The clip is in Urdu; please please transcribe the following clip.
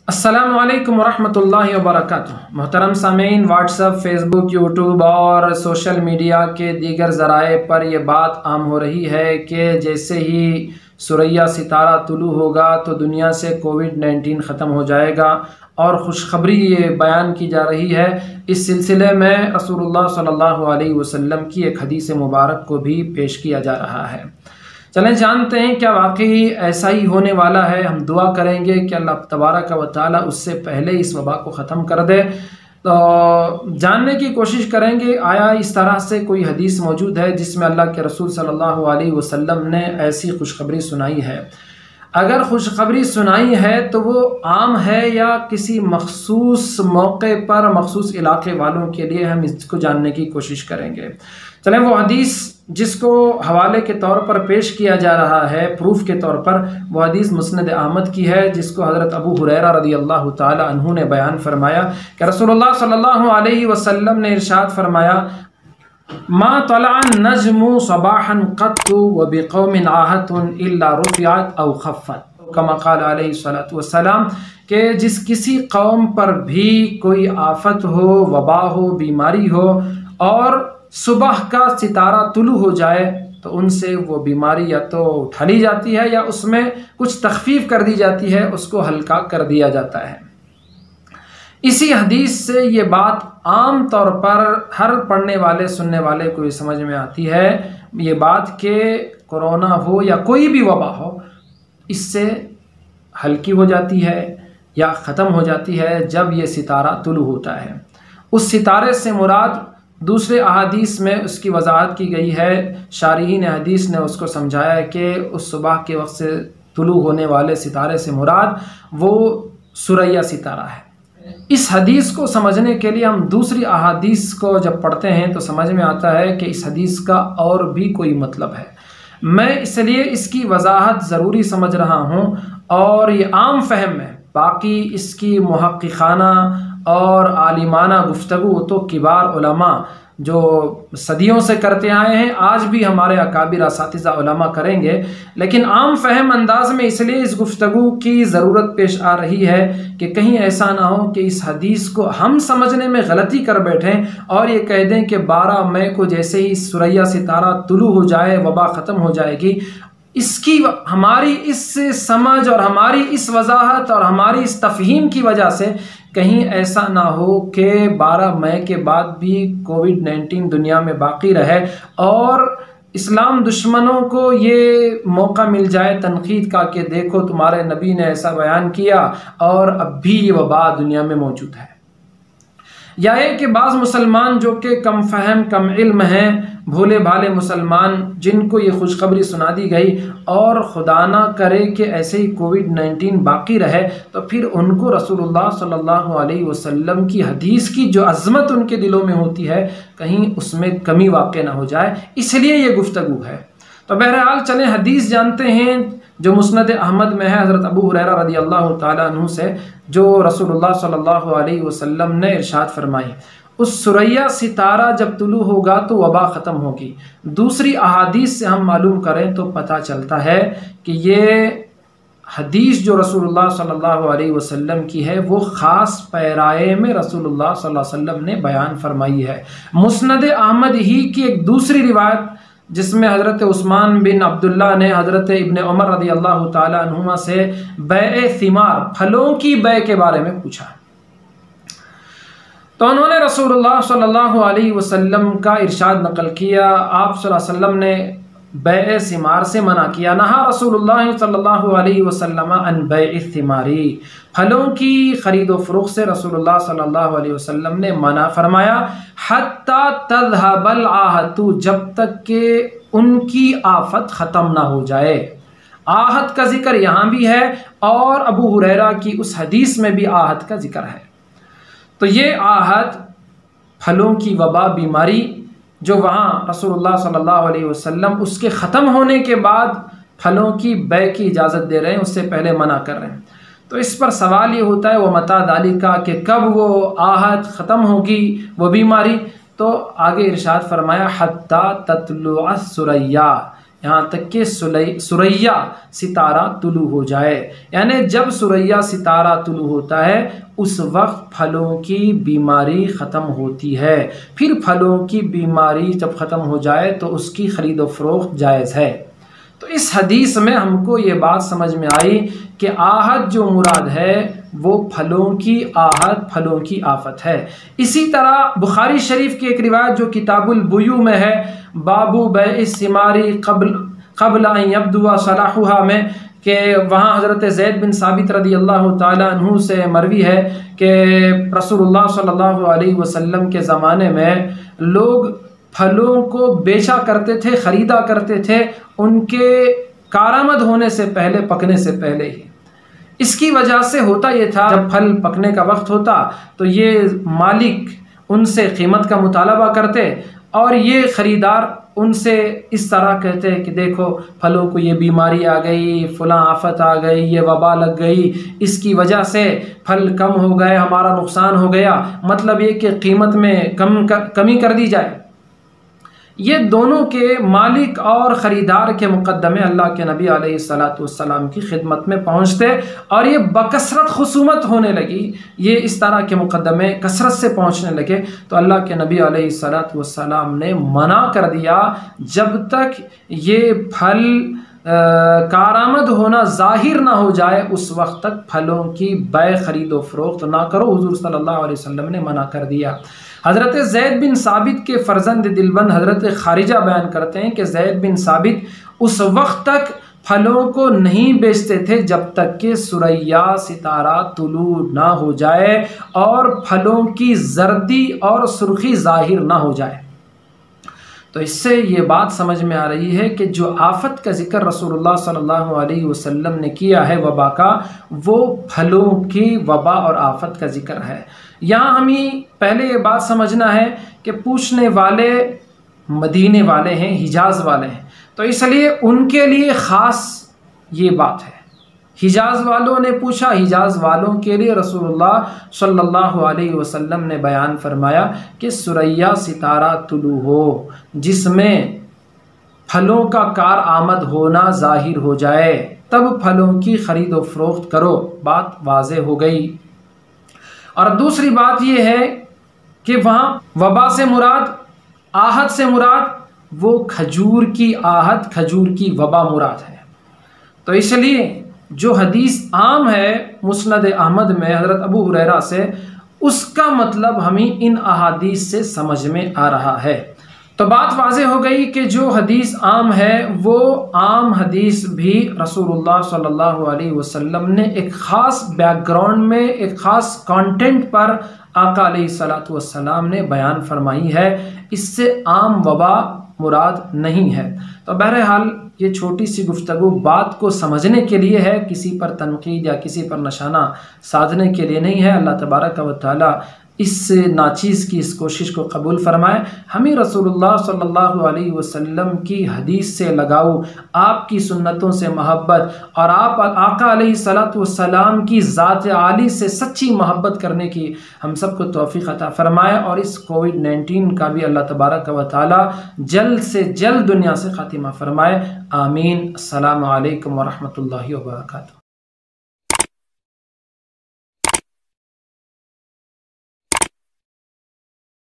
السلام علیکم ورحمۃ اللہ وبرکاتہ۔ محترم سامعین، واٹس ایپ، فیس بک، یوٹیوب اور سوشل میڈیا کے دیگر ذرائع پر یہ بات عام ہو رہی ہے کہ جیسے ہی ثریہ ستارہ طلوع ہوگا تو دنیا سے کووڈ-19 ختم ہو جائے گا، اور خوشخبری یہ بیان کی جا رہی ہے۔ اس سلسلے میں رسول اللہ صلی اللہ علیہ وسلم کی ایک حدیث مبارک کو بھی پیش کیا جا رہا ہے۔ چلیں جانتے ہیں کیا واقعی ایسا ہی ہونے والا ہے۔ ہم دعا کریں گے کہ اللہ تبارک و تعالی اس سے پہلے اس وبا کو ختم کر دے۔ تو جاننے کی کوشش کریں گے آیا اس طرح سے کوئی حدیث موجود ہے جس میں اللہ کے رسول صلی اللہ علیہ وسلم نے ایسی خوشخبری سنائی ہے۔ اگر خوشخبری سنائی ہے تو وہ عام ہے یا کسی مخصوص موقع پر مخصوص علاقے والوں کے لیے، ہم اس کو جاننے کی کوشش کریں گے۔ چلیں وہ حدیث جس کو حوالے کے طور پر پیش کیا جا رہا ہے، پروف کے طور پر، وہ حدیث مسند احمد کی ہے، جس کو حضرت ابو ہریرہ رضی اللہ تعالی عنہ نے بیان فرمایا کہ رسول اللہ صلی اللہ علیہ وسلم نے ارشاد فرمایا: ما طلع النجم صباحا قط وبقوم عاهت الا رفعت او خفت، کما قال علیہ الصلوۃ والسلام، کہ جس کسی قوم پر بھی کوئی آفت ہو، وبا ہو، بیماری ہو، اور صبح کا ستارہ طلوع ہو جائے تو ان سے وہ بیماری یا تو اٹھا لی جاتی ہے یا اس میں کچھ تخفیف کر دی جاتی ہے، اس کو ہلکا کر دیا جاتا ہے۔ اسی حدیث سے یہ بات عام طور پر ہر پڑھنے والے سننے والے کو یہ سمجھ میں آتی ہے، یہ بات کہ کورونا ہو یا کوئی بھی وبا ہو، اس سے ہلکی ہو جاتی ہے یا ختم ہو جاتی ہے جب یہ ستارہ طلوع ہوتا ہے۔ اس ستارے سے مراد دوسرے احادیث میں اس کی وضاحت کی گئی ہے۔ شارحین حدیث نے اس کو سمجھایا ہے کہ اس صبح کے وقت سے طلوع ہونے والے ستارے سے مراد وہ ثریہ ستارہ ہے۔ اس حدیث کو سمجھنے کے لیے ہم دوسری احادیث کو جب پڑھتے ہیں تو سمجھ میں آتا ہے کہ اس حدیث کا اور بھی کوئی مطلب ہے۔ میں اس لیے اس کی وضاحت ضروری سمجھ رہا ہوں، اور یہ عام فہم ہے، باقی اس کی محققانہ اور عالمانہ گفتگو تو کبار علماء جو صدیوں سے کرتے آئے ہیں، آج بھی ہمارے اکابر اساتذہ علماء کریں گے، لیکن عام فہم انداز میں اس لیے اس گفتگو کی ضرورت پیش آ رہی ہے کہ کہیں ایسا نہ ہو کہ اس حدیث کو ہم سمجھنے میں غلطی کر بیٹھیں اور یہ کہہ دیں کہ 12 مئی کو جیسے ہی ثریہ ستارہ طلوع ہو جائے وبا ختم ہو جائے گی۔ اس کی ہماری اس سمجھ اور ہماری اس وضاحت اور ہماری اس تفہیم کی وجہ سے کہیں ایسا نہ ہو کہ 12 مئی کے بعد بھی کووڈ-19 دنیا میں باقی رہے اور اسلام دشمنوں کو یہ موقع مل جائے تنقید کا کہ دیکھو تمہارے نبی نے ایسا بیان کیا اور اب بھی یہ وبا دنیا میں موجود ہے۔ یا یہ کہ بعض مسلمان جو کہ کم فہم کم علم ہیں، بھولے بھالے مسلمان، جن کو یہ خوشخبری سنا دی گئی اور خدا نہ کرے کہ ایسے ہی کووڈ-19 باقی رہے، تو پھر ان کو رسول اللہ صلی اللہ علیہ وسلم کی حدیث کی جو عظمت ان کے دلوں میں ہوتی ہے کہیں اس میں کمی واقع نہ ہو جائے، اس لیے یہ گفتگو ہے۔ تو بہرحال چلیں حدیث جانتے ہیں جو مسند احمد میں ہے، حضرت ابو ہریرہ رضی اللہ تعالیٰ عنہ سے، جو رسول اللہ صلی اللہ علیہ وسلم نے ارشاد فرمائی: اس ثریہ ستارہ جب طلوع ہوگا تو وبا ختم ہوگی۔ دوسری احادیث سے ہم معلوم کریں تو پتہ چلتا ہے کہ یہ حدیث جو رسول اللہ صلی اللہ علیہ وسلم کی ہے وہ خاص پیرائے میں رسول اللہ صلی اللہ علیہ وسلم نے بیان فرمائی ہے۔ مسند احمد ہی کی ایک دوسری روایت جس میں حضرت عثمان بن عبداللہ نے حضرت ابن عمر رضی اللہ تعالیٰ عنہما سے بیع ثمار، پھلوں کی بیع کے بارے میں پوچھا، تو انہوں نے رسول اللہ صلی اللہ علیہ وسلم کا ارشاد نقل کیا۔ آپ صلی اللہ علیہ وسلم نے بیع ثمار سے منع کیا۔ نہا رسول اللہ صلی اللہ علیہ وسلم عن بیع الثمار، پھلوں کی خرید و فروخت سے رسول اللہ صلی اللہ علیہ وسلم نے منع فرمایا، حتی تذهب العاہۃ، جب تک کہ ان کی آفت ختم نہ ہو جائے۔ آہت کا ذکر یہاں بھی ہے اور ابو ہریرہ کی اس حدیث میں بھی آہت کا ذکر ہے۔ تو یہ آہت پھلوں کی وبا، بیماری، جو وہاں رسول اللہ صلی اللہ علیہ وسلم اس کے ختم ہونے کے بعد پھلوں کی بیع کی اجازت دے رہے ہیں، اس سے پہلے منع کر رہے ہیں۔ تو اس پر سوال یہ ہوتا ہے وہ متى ذالک، کہ کب وہ آہت ختم ہوگی، وہ بیماری؟ تو آگے ارشاد فرمایا حتی تطلع الثریہ، یہاں تک کہ سریا ستارہ طلوع ہو جائے، یعنی جب سریا ستارہ طلوع ہوتا ہے اس وقت پھلوں کی بیماری ختم ہوتی ہے۔ پھر پھلوں کی بیماری جب ختم ہو جائے تو اس کی خرید و فروخت جائز ہے۔ تو اس حدیث میں ہم کو یہ بات سمجھ میں آئی کہ آہت جو مراد ہے وہ پھلوں کی آہت، پھلوں کی آفت ہے۔ اسی طرح بخاری شریف کی ایک روایت جو کتاب البیوع میں ہے، بابو بیع الثمار قبل ان یبدو صلاحها میں، کہ وہاں حضرت زید بن ثابت رضی اللہ تعالیٰ عنہ سے مروی ہے کہ رسول اللہ صلی اللہ علیہ وسلم کے زمانے میں لوگ پھلوں کو بیچا کرتے تھے، خریدا کرتے تھے ان کے کارآمد ہونے سے پہلے، پکنے سے پہلے ہی۔ اس کی وجہ سے ہوتا یہ تھا جب پھل پکنے کا وقت ہوتا تو یہ مالک ان سے قیمت کا مطالبہ کرتے اور یہ خریدار ان سے اس طرح کہتے کہ دیکھو پھلوں کو یہ بیماری آ گئی، فلاں آفت آ گئی، یہ وبا لگ گئی، اس کی وجہ سے پھل کم ہو گئے، ہمارا نقصان ہو گیا، مطلب یہ کہ قیمت میں کمی کر دی جائے۔ یہ دونوں کے مالک اور خریدار کے مقدمے اللہ کے نبی علیہ السلام کی خدمت میں پہنچتے اور یہ بکثرت خصومت ہونے لگی، یہ اس طرح کے مقدمے کثرت سے پہنچنے لگے تو اللہ کے نبی علیہ السلام نے منع کر دیا جب تک یہ پھل کارآمد ہونا ظاہر نہ ہو جائے اس وقت تک پھلوں کی بیع خرید و فروخت نہ کرو۔ حضور صلی اللہ علیہ وسلم نے منع کر دیا۔ حضرت زید بن ثابت کے فرزند دلبند حضرت خارجہ بیان کرتے ہیں کہ زید بن ثابت اس وقت تک پھلوں کو نہیں بیچتے تھے جب تک کہ سریا ستارہ طلوع نہ ہو جائے اور پھلوں کی زردی اور سرخی ظاہر نہ ہو جائے۔ تو اس سے یہ بات سمجھ میں آ رہی ہے کہ جو آفت کا ذکر رسول اللہ صلی اللہ علیہ وسلم نے کیا ہے وبا کا، وہ پھلوں کی وبا اور آفت کا ذکر ہے۔ یہاں ہمیں پہلے یہ بات سمجھنا ہے کہ پوچھنے والے مدینے والے ہیں، حجاز والے ہیں، تو اس لیے ان کے لیے خاص یہ بات ہے۔ حجاز والوں نے پوچھا، حجاز والوں کے لیے رسول اللہ صلی اللہ علیہ وسلم نے بیان فرمایا کہ سریا ستارہ طلوع ہو جس میں پھلوں کا کارآمد ہونا ظاہر ہو جائے تب پھلوں کی خرید و فروخت کرو۔ بات واضح ہو گئی۔ اور دوسری بات یہ ہے کہ وہاں وبا سے مراد، آہت سے مراد وہ کھجور کی آہت، کھجور کی وبا مراد ہے۔ تو اس لیے جو حدیث عام ہے مسند احمد میں حضرت ابو ہریرہ سے، اس کا مطلب ہمیں ان احادیث سے سمجھ میں آ رہا ہے۔ تو بات واضح ہو گئی کہ جو حدیث عام ہے وہ عام حدیث بھی رسول اللہ صلی اللہ علیہ وسلم نے ایک خاص بیک گراؤنڈ میں، ایک خاص کانٹینٹ پر آقا علیہ السلام نے بیان فرمائی ہے، اس سے عام وبا مراد نہیں ہے۔ تو بہرحال یہ چھوٹی سی گفتگو بات کو سمجھنے کے لیے ہے، کسی پر تنقید یا کسی پر نشانہ سادھنے کے لیے نہیں ہے۔ اللہ تبارک و تعالی اس ناچیز کی اس کوشش کو قبول فرمائے۔ ہمیں رسول اللہ صلی اللہ علیہ وسلم کی حدیث سے لگاؤ، آپ کی سنتوں سے محبت اور آپ آقا علیہ السلام کی ذات عالی سے سچی محبت کرنے کی ہم سب کو توفیق عطا فرمائے، اور اس کووڈ-19 کا بھی اللہ تبارک و تعالی جلد سے جلد دنیا سے خاتمہ فرمائے۔ آمین۔ السلام علیکم ورحمۃ اللہ وبرکاتہ۔